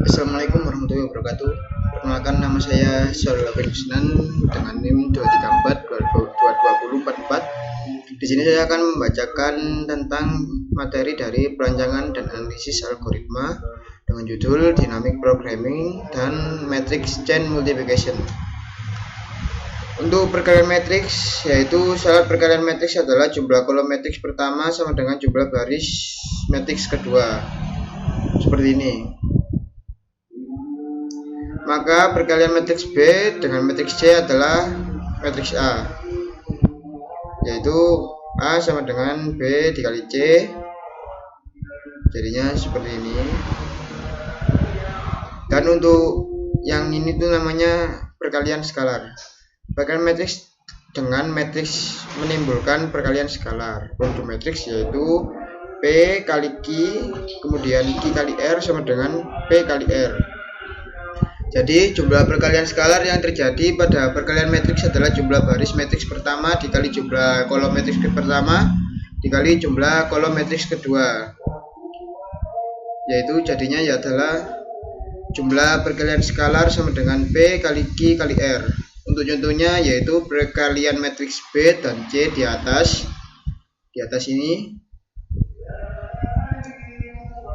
Assalamualaikum warahmatullahi wabarakatuh. Perkenalkan, nama saya Syahrul Husnan dengan NIM 234 Di sini saya akan membacakan tentang materi dari perancangan dan analisis algoritma dengan judul Dynamic Programming dan Matrix Chain Multiplication. Untuk perkalian matriks, yaitu syarat perkalian matriks adalah jumlah kolom matriks pertama sama dengan jumlah baris matriks kedua. Seperti ini. Maka perkalian matriks B dengan matriks C adalah matriks A, yaitu A sama dengan B dikali C, jadinya seperti ini. Dan untuk yang ini tuh namanya perkalian skalar. Perkalian matriks dengan matriks menimbulkan perkalian skalar. Untuk matriks yaitu P kali Q, kemudian Q kali R sama dengan P kali R. Jadi jumlah perkalian skalar yang terjadi pada perkalian matriks adalah jumlah baris matriks pertama dikali jumlah kolom matriks pertama dikali jumlah kolom matriks kedua, yaitu jadinya adalah jumlah perkalian skalar sama dengan P kali Q kali R. Untuk contohnya yaitu perkalian matriks B dan C di atas ini.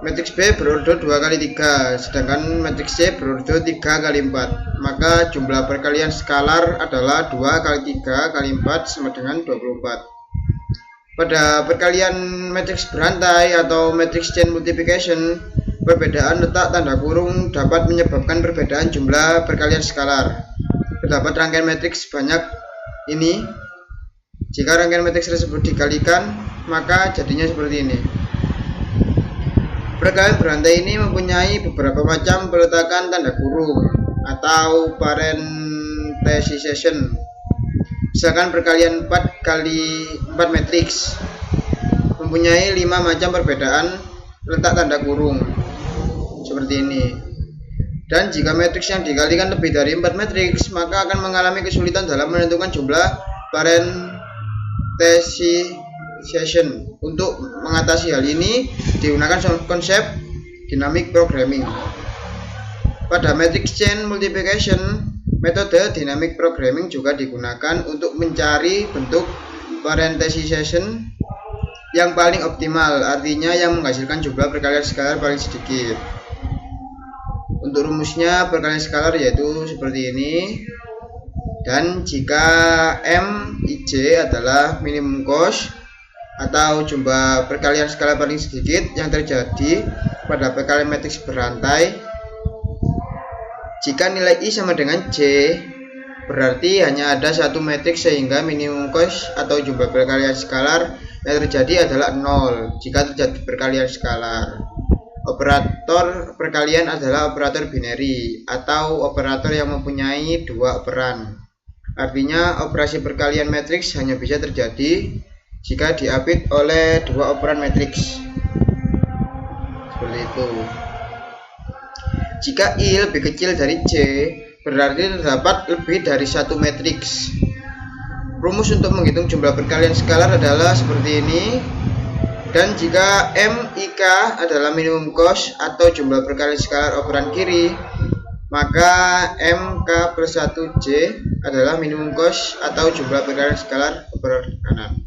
Matriks B berordo 2 kali 3, sedangkan matriks C berordo 3 kali 4. Maka jumlah perkalian skalar adalah 2 kali 3 kali 4 sama dengan 24. Pada perkalian matriks berantai atau matrix chain multiplication, perbedaan letak tanda kurung dapat menyebabkan perbedaan jumlah perkalian skalar. Terdapat rangkaian matriks sebanyak ini. Jika rangkaian matriks tersebut dikalikan, maka jadinya seperti ini. Perkalian berantai ini mempunyai beberapa macam peletakan tanda kurung atau parenthesization. Misalkan perkalian 4 kali 4 matriks mempunyai 5 macam perbedaan letak tanda kurung seperti ini. Dan jika matriks yang dikalikan lebih dari 4 matriks, maka akan mengalami kesulitan dalam menentukan jumlah parenthesization. Untuk mengatasi hal ini digunakan konsep dynamic programming. Pada matrix chain multiplication, metode dynamic programming juga digunakan untuk mencari bentuk parenthesization yang paling optimal, artinya yang menghasilkan jumlah perkalian skalar paling sedikit. Untuk rumusnya perkalian skalar yaitu seperti ini. Dan jika Mij adalah minimum cost atau jumlah perkalian skala paling sedikit yang terjadi pada perkalian matriks berantai, jika nilai I sama dengan J, berarti hanya ada satu matriks sehingga minimum cost atau jumlah perkalian skalar yang terjadi adalah 0 jika terjadi perkalian skalar. Operator perkalian adalah operator binary atau operator yang mempunyai dua operan. Artinya operasi perkalian matriks hanya bisa terjadi jika diapit oleh dua operan matriks. Seperti itu. Jika I lebih kecil dari J, berarti terdapat lebih dari satu matriks. Rumus untuk menghitung jumlah perkalian skalar adalah seperti ini. Dan jika Mik adalah minimum cost atau jumlah perkalian skalar operan kiri, maka Mk plus 1J adalah minimum cost atau jumlah perkalian skalar operan kanan.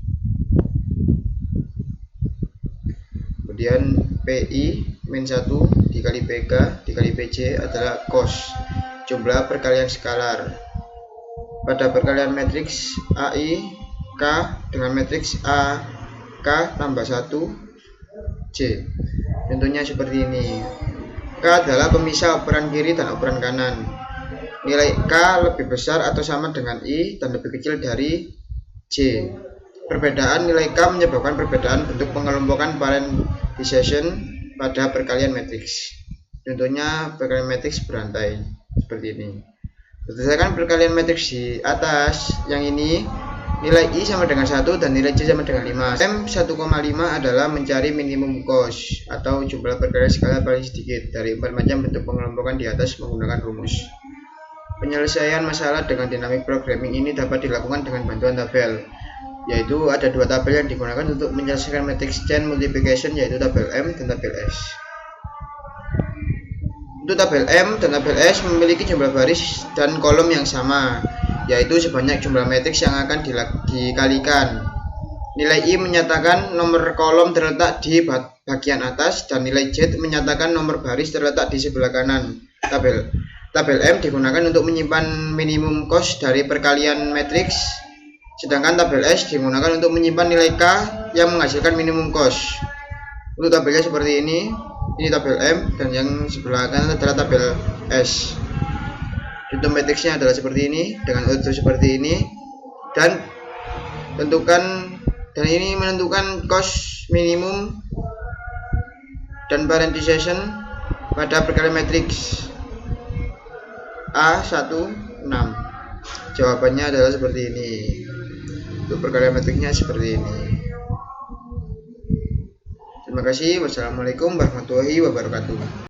Kemudian PI min 1 dikali PK dikali PJ adalah cost, jumlah perkalian skalar. Pada perkalian matriks AI K dengan matriks A K tambah 1 J, contohnya seperti ini. K adalah pemisah operan kiri dan operan kanan. Nilai K lebih besar atau sama dengan I dan lebih kecil dari J. Perbedaan nilai K menyebabkan perbedaan bentuk pengelompokan parenthesization pada perkalian matriks. Contohnya perkalian matriks berantai seperti ini. Berdasarkan perkalian matriks di atas yang ini, nilai I sama dengan 1 dan nilai J sama dengan 5. M 1,5 adalah mencari minimum cost atau jumlah perkalian skala paling sedikit dari 4 macam bentuk pengelompokan di atas menggunakan rumus. Penyelesaian masalah dengan dynamic programming ini dapat dilakukan dengan bantuan tabel. Yaitu ada dua tabel yang digunakan untuk menyelesaikan matrix chain multiplication, yaitu tabel M dan tabel S. Untuk tabel M dan tabel S memiliki jumlah baris dan kolom yang sama, yaitu sebanyak jumlah matriks yang akan dikalikan. Nilai I menyatakan nomor kolom terletak di bagian atas dan nilai Z menyatakan nomor baris terletak di sebelah kanan. Tabel M digunakan untuk menyimpan minimum cost dari perkalian matriks, sedangkan tabel S digunakan untuk menyimpan nilai K yang menghasilkan minimum cost. Untuk tabelnya seperti ini tabel M, dan yang sebelah kanan adalah tabel S. Contoh matriksnya adalah seperti ini dengan unsur seperti ini, dan ini menentukan cost minimum dan parenthesization pada perkalian matriks A16. Jawabannya adalah seperti ini. Untuk perkalian matriksnya seperti ini. Terima kasih. Wassalamualaikum warahmatullahi wabarakatuh.